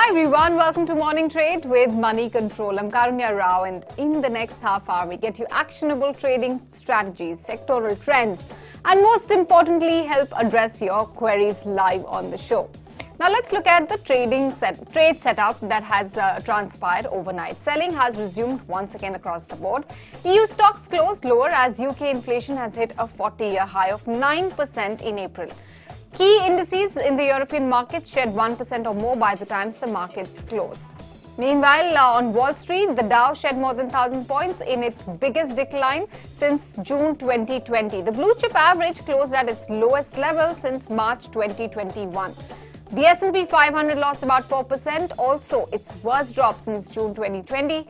Hi everyone, welcome to Morning Trade with Moneycontrol. I'm Karunya Rao, and in the next half hour we get you actionable trading strategies, sectoral trends, and most importantly help address your queries live on the show. Now let's look at the trade setup that has transpired overnight. Selling has resumed once again across the board. EU stocks closed lower as UK inflation has hit a 40-year high of 9% in April. Key indices in the European markets shed 1% or more by the time the markets closed. Meanwhile, on Wall Street, the Dow shed more than 1,000 points in its biggest decline since June 2020. The blue chip average closed at its lowest level since March 2021. The S&P 500 lost about 4%, also its worst drop since June 2020.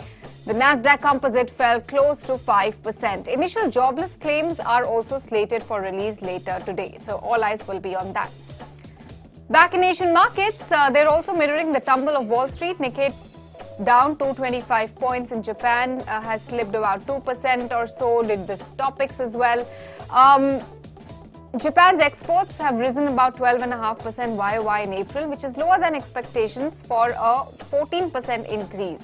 The Nasdaq composite fell close to 5%. Initial jobless claims are also slated for release later today, so all eyes will be on that. Back in Asian markets, they're also mirroring the tumble of Wall Street. Nikkei down 225 points in Japan, has slipped about 2% or so, did the topics as well. Japan's exports have risen about 12.5% YOY in April, which is lower than expectations for a 14% increase.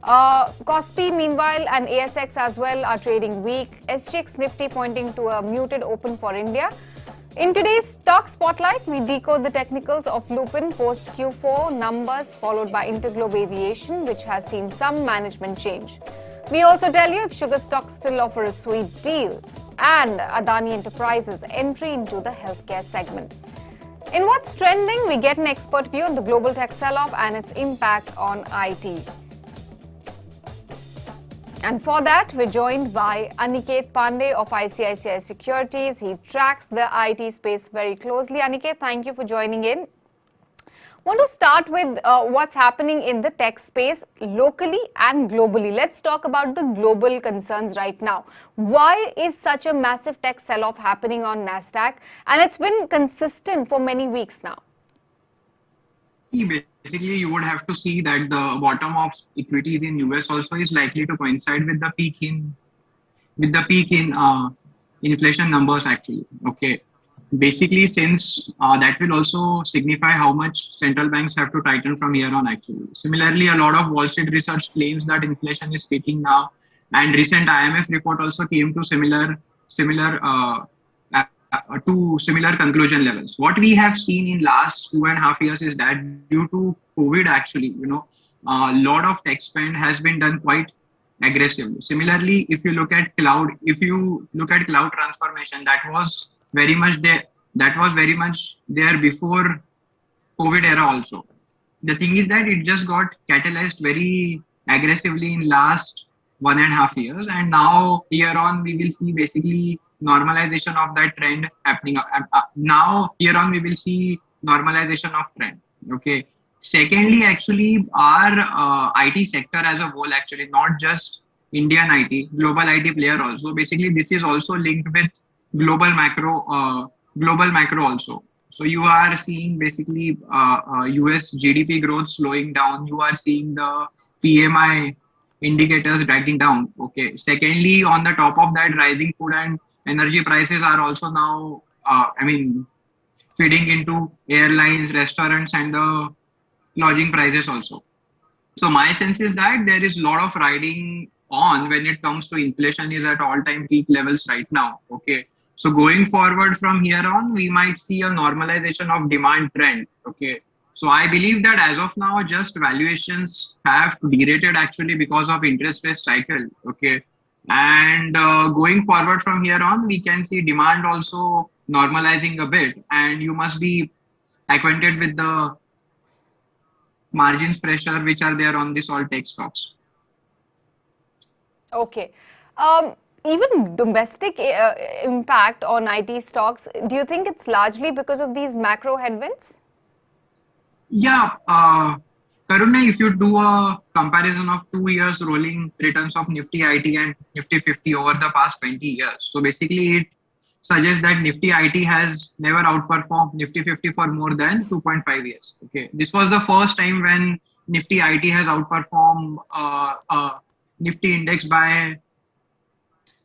Kospi, meanwhile, and ASX as well are trading weak. SGX Nifty pointing to a muted open for India. In today's stock spotlight, we decode the technicals of Lupin post Q4 numbers, followed by Interglobe Aviation, which has seen some management change. We also tell you if sugar stocks still offer a sweet deal, and Adani Enterprises entry into the healthcare segment. In what's trending, we get an expert view on the global tech sell-off and its impact on IT. And for that, we're joined by Aniket Pande of ICICI Securities. He tracks the IT space very closely. Aniket, thank you for joining in. I want to start with what's happening in the tech space locally and globally. Let's talk about the global concerns right now. Why is such a massive tech sell-off happening on Nasdaq? And it's been consistent for many weeks now. Basically, you would have to see that the bottom of equities in US also is likely to coincide with the peak in inflation numbers actually. Okay. Basically, since that will also signify how much central banks have to tighten from here on actually. Similarly, a lot of Wall Street research claims that inflation is peaking now, and recent IMF report also came to similar conclusion levels. What we have seen in last 2.5 years is that due to COVID actually, a lot of tech spend has been done quite aggressively. Similarly, if you look at cloud transformation, that was very much there before COVID era also. The thing is that it just got catalyzed very aggressively in last 1.5 years, and now here on we will see basically normalization of that trend happening. Now here on we will see normalization of trend. Okay. Secondly, actually our IT sector as a whole, actually not just Indian IT, global IT player also. Basically, this is also linked with global macro also. So you are seeing basically US GDP growth slowing down. You are seeing the PMI indicators dragging down. Okay. Secondly, on the top of that, rising food and energy prices are also now, feeding into airlines, restaurants, and the lodging prices also. So my sense is that there is a lot of riding on when it comes to inflation is at all-time peak levels right now. Okay. So going forward from here on, we might see a normalization of demand trend. Okay. So I believe that as of now, just valuations have derated actually because of interest rate cycle. Okay. And going forward from here on, we can see demand also normalizing a bit, and you must be acquainted with the margins pressure which are there on this all tech stocks. Okay. Even domestic impact on IT stocks, do you think it's largely because of these macro headwinds? Yeah. Karuna, if you do a comparison of 2 years rolling returns of Nifty IT and Nifty 50 over the past 20 years, so basically it suggests that Nifty IT has never outperformed Nifty 50 for more than 2.5 years. Okay, this was the first time when Nifty IT has outperformed Nifty index by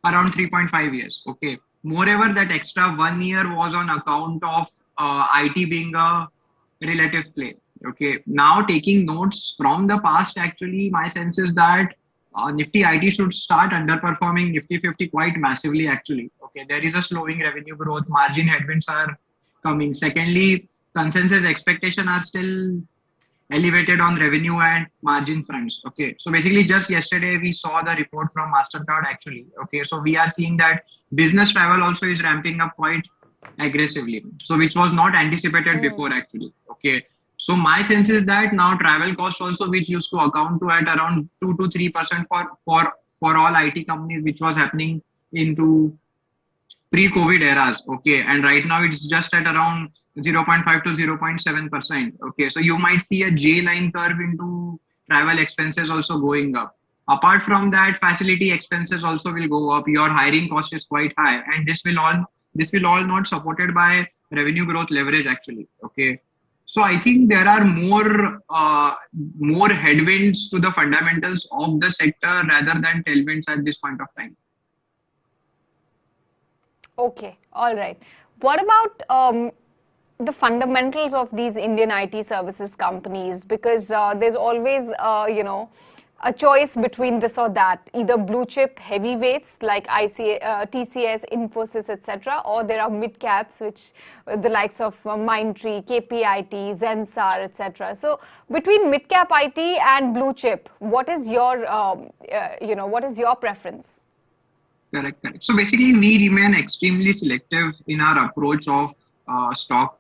around 3.5 years. Okay, moreover, that extra 1 year was on account of IT being a relative play. Okay, now taking notes from the past, actually, my sense is that Nifty IT should start underperforming Nifty 50 quite massively, actually. Okay, there is a slowing revenue growth, margin headwinds are coming. Secondly, consensus expectation are still elevated on revenue and margin fronts. Okay, so basically, just yesterday we saw the report from Mastercard, actually. Okay, so we are seeing that business travel also is ramping up quite aggressively, so which was not anticipated before, actually. Okay, so my sense is that now travel costs also, which used to account to at around 2 to 3% for all IT companies, which was happening into pre-COVID eras. Okay, and right now it's just at around 0.5 to 0.7%. Okay, so you might see a J line curve into travel expenses also going up. Apart from that, facility expenses also will go up. Your hiring cost is quite high, and this will all not supported by revenue growth leverage, actually. Okay, so I think there are more headwinds to the fundamentals of the sector rather than tailwinds at this point of time. Okay, all right. What about the fundamentals of these Indian IT services companies? Because there's always, a choice between this or that, either blue chip heavyweights like TCS, Infosys, etc., or there are mid caps, which the likes of Mindtree, KPIT, Zensar, etc. So between mid cap IT and blue chip, what is your, what is your preference? Correct, correct. So basically, we remain extremely selective in our approach of stock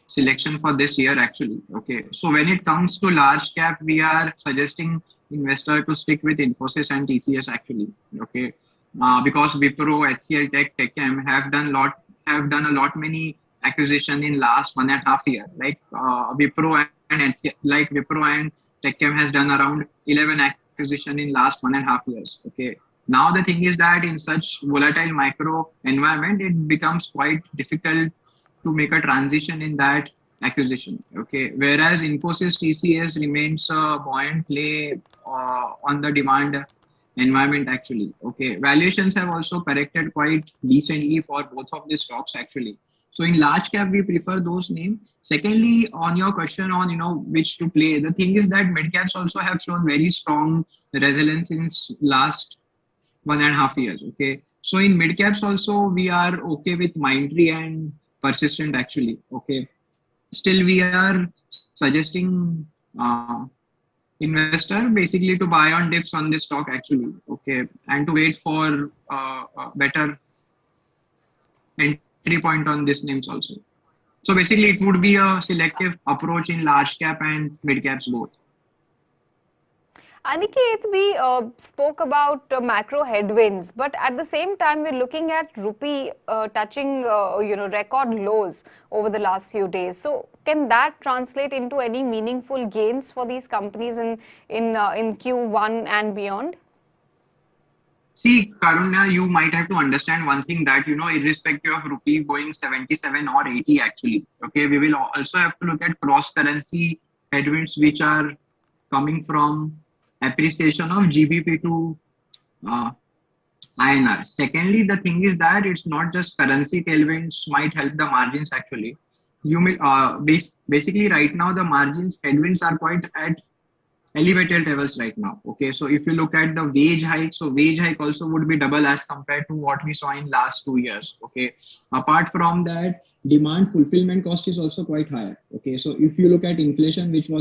selection for this year, actually. Okay, so when it comes to large cap, we are suggesting investor to stick with Infosys and TCS, actually. Okay, because Wipro, HCL Tech, TechM have done a lot many acquisition in last 1.5 year. Like Wipro and HCL, like Wipro and TechM has done around 11 acquisition in last 1.5 years. Okay. Now the thing is that in such volatile micro environment, it becomes quite difficult to make a transition in that acquisition. Okay, whereas Infosys TCS remains a buoyant play on the demand environment, actually. Okay, valuations have also corrected quite decently for both of these stocks, actually. So in large cap, we prefer those names. Secondly, on your question on which to play, the thing is that mid caps also have shown very strong resilience in last 1.5 years. Okay, so in mid caps also we are okay with Mindtree and Persistent, actually. Okay, still we are suggesting investor basically to buy on dips on this stock, actually. Okay, and to wait for better entry point on these names also. So basically it would be a selective approach in large cap and mid caps both. Aniket, we spoke about macro headwinds, but at the same time, we're looking at rupee touching, record lows over the last few days. So, can that translate into any meaningful gains for these companies in Q1 and beyond? See, Karunya, you might have to understand one thing that, irrespective of rupee going 77 or 80, actually, okay, we will also have to look at cross-currency headwinds, which are coming from appreciation of GBP to INR. Secondly, the thing is that it's not just currency tailwinds might help the margins, actually. You may basically right now the margins headwinds are quite at elevated levels right now. Okay, so if you look at the wage hike, so wage hike also would be double as compared to what we saw in last 2 years. Okay, apart from that, demand fulfillment cost is also quite higher. Okay, so if you look at inflation, if you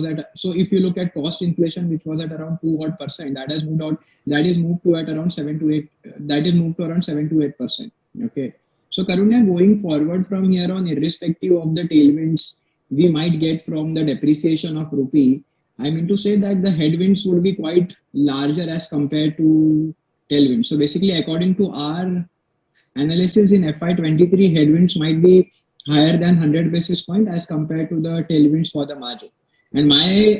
look at cost inflation, which was at around 2% that has moved to around 7 to 8, that is moved to around 7 to 8%. Okay, so Karunya, going forward from here on, irrespective of the tailwinds we might get from the depreciation of rupee, I mean to say that the headwinds would be quite larger as compared to tailwinds. So basically, according to our analysis in FY23, headwinds might be higher than 100 basis point as compared to the tailwinds for the margin. And my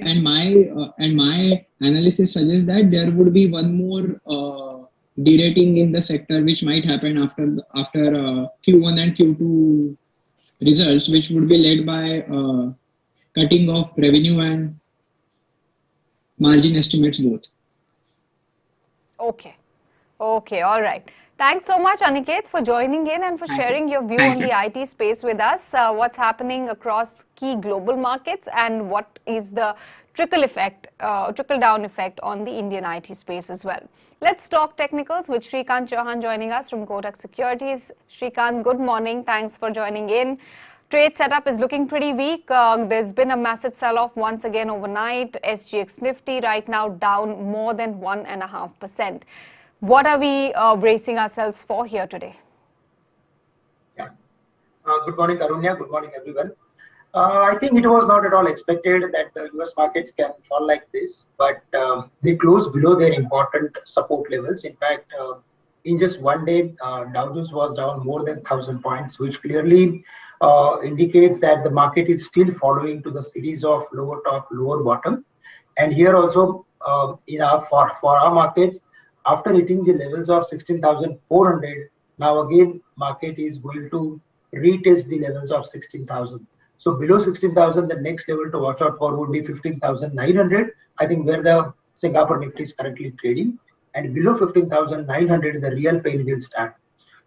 analysis suggests that there would be one more derating in the sector, which might happen after Q1 and Q2 results, which would be led by cutting of revenue and margin estimates both. Okay, all right. Thanks so much, Aniket, for joining in and for sharing your view on the IT space with us. What's happening across key global markets and what is the trickle-down effect on the Indian IT space as well. Let's talk technicals with Shrikant Chouhan joining us from Kotak Securities. Shrikant, good morning. Thanks for joining in. Trade setup is looking pretty weak. There's been a massive sell-off once again overnight. SGX Nifty right now down more than 1.5%. What are we bracing ourselves for here today? Yeah. Good morning, Karunya. Good morning, everyone. I think it was not at all expected that the US markets can fall like this, but they closed below their important support levels. In fact, in just one day, Dow Jones was down more than 1,000 points, which clearly indicates that the market is still following to the series of lower top, lower bottom. And here also, for our markets, after hitting the levels of 16,400, now again market is going to retest the levels of 16,000. So below 16,000, the next level to watch out for would be 15,900. I think where the Singapore Nifty is currently trading, and below 15,900, the real pain will start.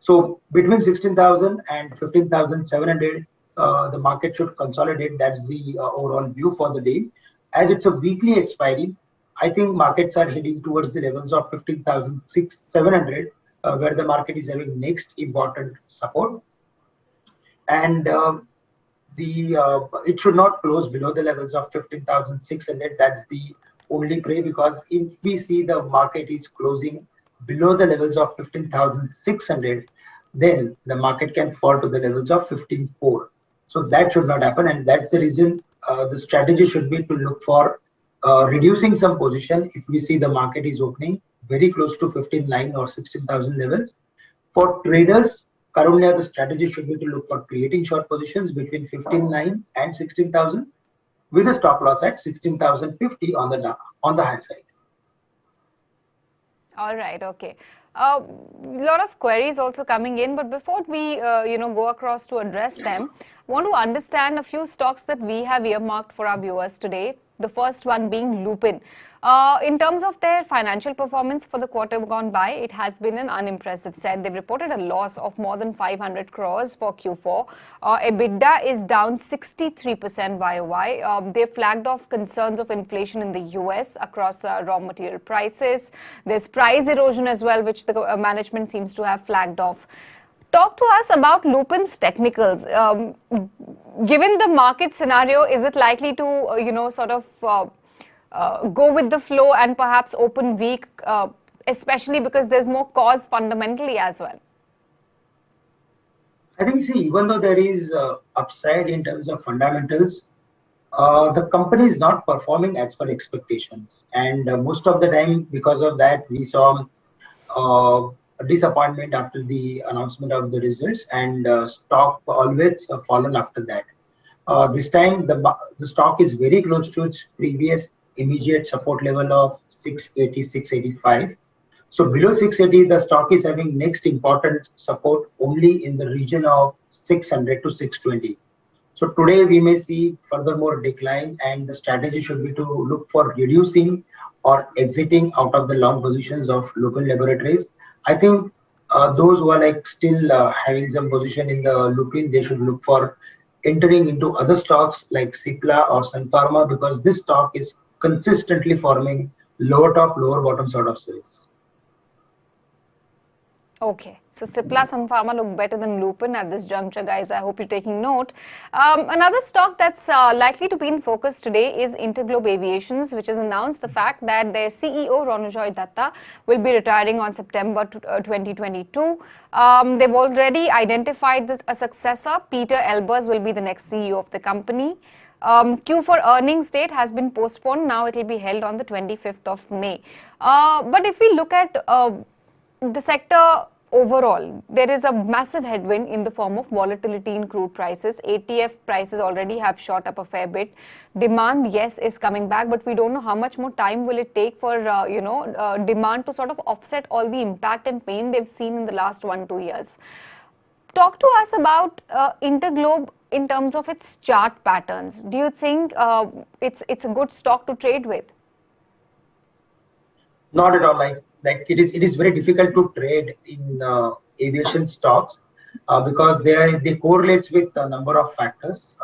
So between 16,000 and 15,700, the market should consolidate. That's the overall view for the day. As it's a weekly expiry, I think markets are heading towards the levels of 15,700, where the market is having next important support. And it should not close below the levels of 15,600. That's the only prey, because if we see the market is closing below the levels of 15,600, then the market can fall to the levels of 15,400. So that should not happen, and that's the reason the strategy should be to look for reducing some position if we see the market is opening very close to 15,900 or 16,000 levels. For traders, currently the strategy should be to look for creating short positions between 15,900 and 16,000 with a stop loss at 16,050 on the high side. All right, okay. A lot of queries also coming in, but before we go across to address them, I want to understand a few stocks that we have earmarked for our viewers today. The first one being Lupin. In terms of their financial performance for the quarter gone by, it has been an unimpressive set. They've reported a loss of more than 500 crores for Q4. EBITDA is down 63% YOY. They flagged off concerns of inflation in the US across raw material prices. There's price erosion as well, which the management seems to have flagged off. Talk to us about Lupin's technicals. Given the market scenario, is it likely to, go with the flow and perhaps open weak, especially because there's more cause fundamentally as well? I think, even though there is upside in terms of fundamentals, the company is not performing as per expectations. And most of the time, because of that, we saw a disappointment after the announcement of the results, and stock always fallen after that. This time, the stock is very close to its previous immediate support level of 680, 685. So below 680, the stock is having next important support only in the region of 600 to 620. So today we may see furthermore decline, and the strategy should be to look for reducing or exiting out of the long positions of Lupin Laboratories. I think those who are still having some position in the Lupin, they should look for entering into other stocks like Cipla or Sun Pharma, because this stock is consistently forming lower top, lower bottom sort of series. Okay, so Cipla, Sun Pharma look better than Lupin at this juncture, guys. I hope you're taking note. Another stock that's likely to be in focus today is Interglobe Aviations, which has announced the fact that their CEO, Ronojoy Datta, will be retiring on September 2022. They've already identified a successor. Peter Elbers will be the next CEO of the company. Q4 earnings date has been postponed. Now it will be held on the 25th of May. But if we look at the sector overall, there is a massive headwind in the form of volatility in crude prices. ATF prices already have shot up a fair bit. Demand, yes, is coming back, but we don't know how much more time will it take for demand to sort of offset all the impact and pain they've seen in the last 1-2 years. Talk to us about Interglobe in terms of its chart patterns. Do you think it's a good stock to trade with? Not at all. like it is very difficult to trade in aviation stocks because they correlates with a number of factors.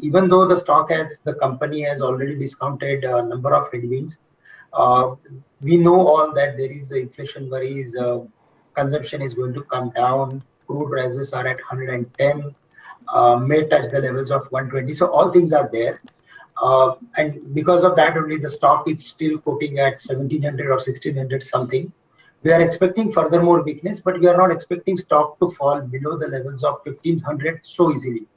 Even though the company has already discounted a number of headwinds, uh, we know all that there is inflation worries, consumption is going to come down, crude prices are at 110, may touch the levels of 120. So all things are there. And because of that only the stock is still quoting at 1700 or 1600 something. We are expecting furthermore weakness, but we are not expecting stock to fall below the levels of 1500 so easily.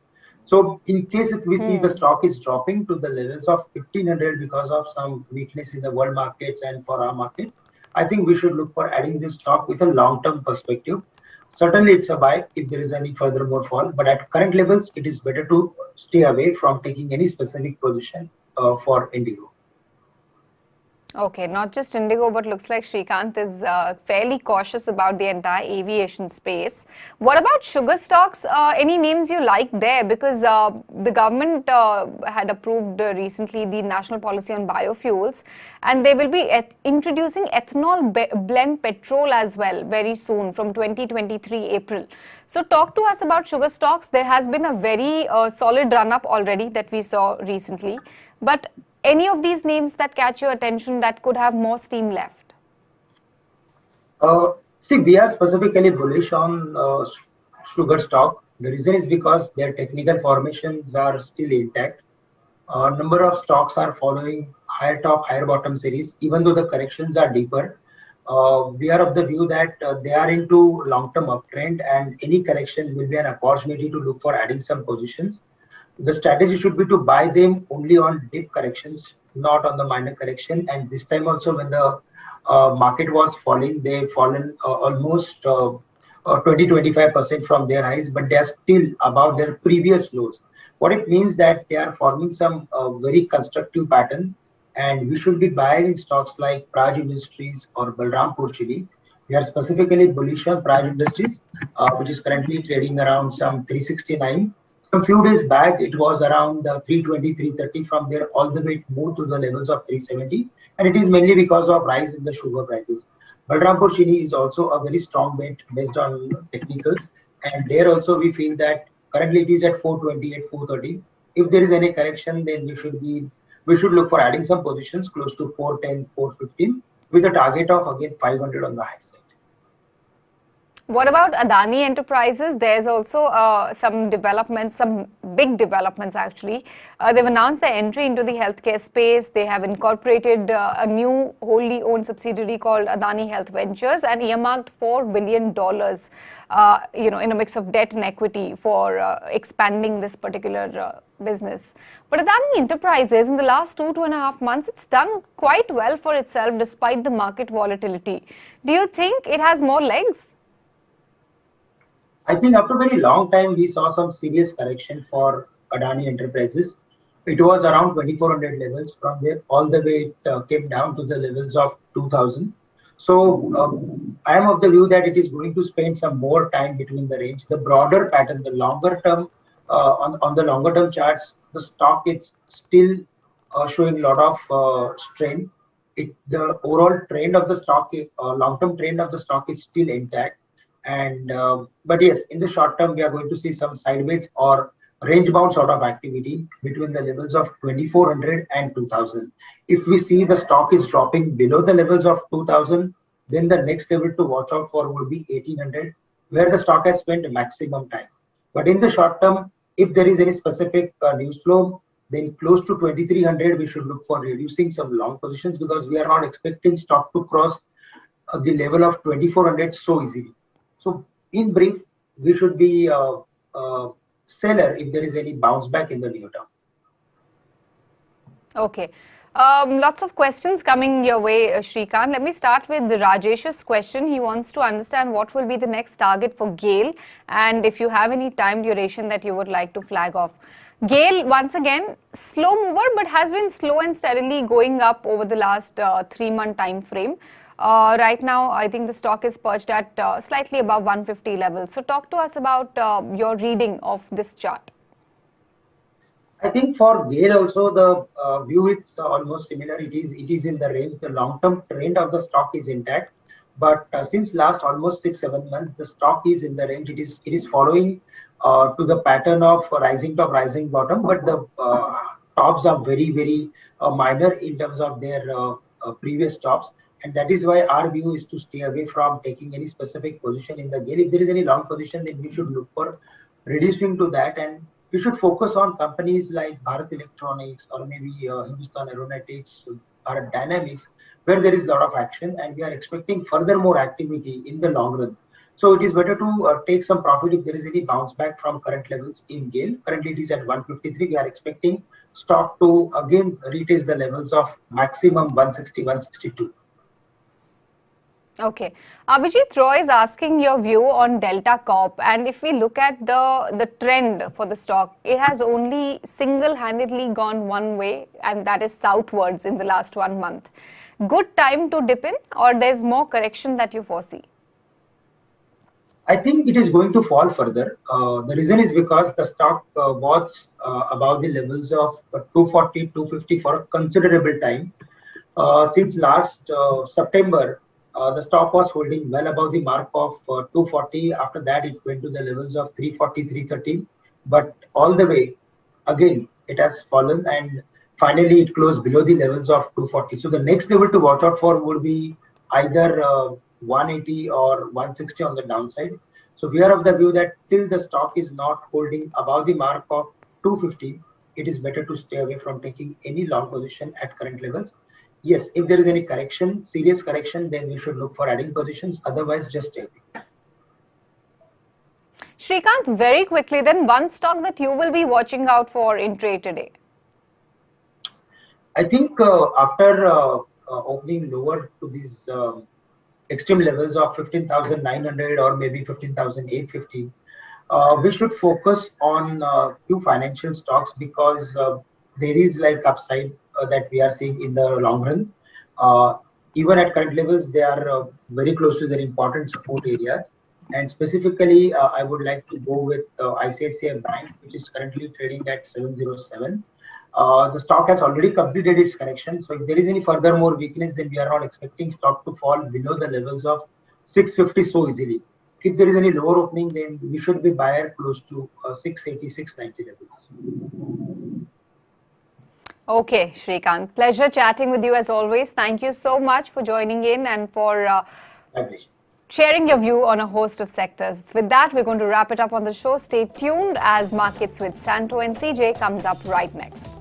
So in case if we see the stock is dropping to the levels of 1500 because of some weakness in the world markets and for our market, I think we should look for adding this stock with a long-term perspective. Certainly it's a buy if there is any further more fall, but at current levels, it is better to stay away from taking any specific position for Indigo. Okay, not just Indigo, but looks like Shrikant is fairly cautious about the entire aviation space. What about sugar stocks? Any names you like there? Because the government had approved recently the national policy on biofuels, and they will be introducing ethanol blend petrol as well very soon from 2023 April. So talk to us about sugar stocks. There has been a very solid run-up already that we saw recently, but any of these names that catch your attention that could have more steam left? See, we are specifically bullish on sugar stock. The reason is because their technical formations are still intact. A number of stocks are following higher top, higher bottom series, even though the corrections are deeper. We are of the view that they are into long-term uptrend, and any correction will be an opportunity to look for adding some positions. The strategy should be to buy them only on dip corrections, not on the minor correction. And this time also, when the market was falling, they've fallen almost 20-25% from their highs, but they are still above their previous lows. What it means that they are forming some very constructive pattern, and we should be buying stocks like Praj Industries or Balrampur Chini. We are specifically bullish on Praj Industries, which is currently trading around some 369. Some few days back, it was around 320, 330. From there, all the way it moved to the levels of 370. And it is mainly because of rise in the sugar prices. Balrampur Chini is also a very strong bet based on technicals. And there also we feel that currently it is at 420, at 430. If there is any correction, then we should look for adding some positions close to 410, 415 with a target of again 500 on the high side. What about Adani Enterprises? There's also some developments, some big developments actually. They've announced their entry into the healthcare space. They have incorporated a new wholly owned subsidiary called Adani Health Ventures and earmarked $4 billion, in a mix of debt and equity for expanding this particular business. But Adani Enterprises in the last 2.5 months, it's done quite well for itself despite the market volatility. Do you think it has more legs? I think after a very long time, we saw some serious correction for Adani Enterprises. It was around 2400 levels. From there, all the way it came down to the levels of 2000. So I am of the view that it is going to spend some more time between the range. The broader pattern, the longer term, on the longer term charts, the stock is still showing a lot of strength. The overall trend of the stock, long-term trend of the stock is still intact. And but yes, in the short term, we are going to see some sideways or range bound sort of activity between the levels of 2400 and 2000. If we see the stock is dropping below the levels of 2000, then the next level to watch out for would be 1800, where the stock has spent maximum time. But in the short term, if there is any specific news flow, then close to 2300, we should look for reducing some long positions because we are not expecting stock to cross the level of 2400 so easily. So in brief, we should be seller if there is any bounce back in the near term. Okay. Lots of questions coming your way, Shrikant. Let me start with Rajesh's question. He wants to understand what will be the next target for GAIL and if you have any time duration that you would like to flag off. GAIL, once again, slow mover, but has been slow and steadily going up over the last 3-month time frame. Right now, I think the stock is perched at slightly above 150 levels. So talk to us about your reading of this chart. I think for GAIL also the view is almost similar. It is in the range. The long-term trend of the stock is intact. But since last almost 6-7 months, the stock is in the range. It is following to the pattern of rising top, rising bottom, but the tops are very minor in terms of their previous tops, and that is why our view is to stay away from taking any specific position in the GAIL. If there is any long position, then we should look for reducing to that, and we should focus on companies like Bharat Electronics or maybe Hindustan Aeronautics or Dynamics, where there is a lot of action, and we are expecting further more activity in the long run. So it is better to take some profit if there is any bounce back from current levels in GAIL. Currently it is at 153. We are expecting stock to again retest the levels of maximum 160, 162. Okay. Abhijit Roy is asking your view on Delta Corp, and if we look at the trend for the stock, it has only single-handedly gone one way, and that is southwards in the last 1 month. Good time to dip in, or there's more correction that you foresee? I think it is going to fall further. The reason is because the stock was above the levels of 240, 250 for a considerable time. Since last September, the stock was holding well above the mark of 240. After that, it went to the levels of 340, 330. But all the way, again, it has fallen, and finally it closed below the levels of 240. So the next level to watch out for would be either 180 or 160 on the downside. So we are of the view that till the stock is not holding above the mark of 250, it is better to stay away from taking any long position at current levels. Yes, if there is any correction, serious correction, then we should look for adding positions. Otherwise, just stay away. Shrikant, very quickly then, one stock that you will be watching out for in trade today. I think after opening lower to these extreme levels of 15,900 or maybe 15,850, we should focus on few financial stocks, because there is like upside that we are seeing in the long run. Even at current levels, they are very close to their important support areas. And specifically, I would like to go with ICICI Bank, which is currently trading at 707. The stock has already completed its correction. So if there is any further more weakness, then we are not expecting stock to fall below the levels of 650 so easily. If there is any lower opening, then we should be buyer close to 680, 690 levels. Okay, Shrikant, pleasure chatting with you as always. Thank you so much for joining in and for sharing your view on a host of sectors. With that, we're going to wrap it up on the show. Stay tuned as Markets with Santo and CJ comes up right next.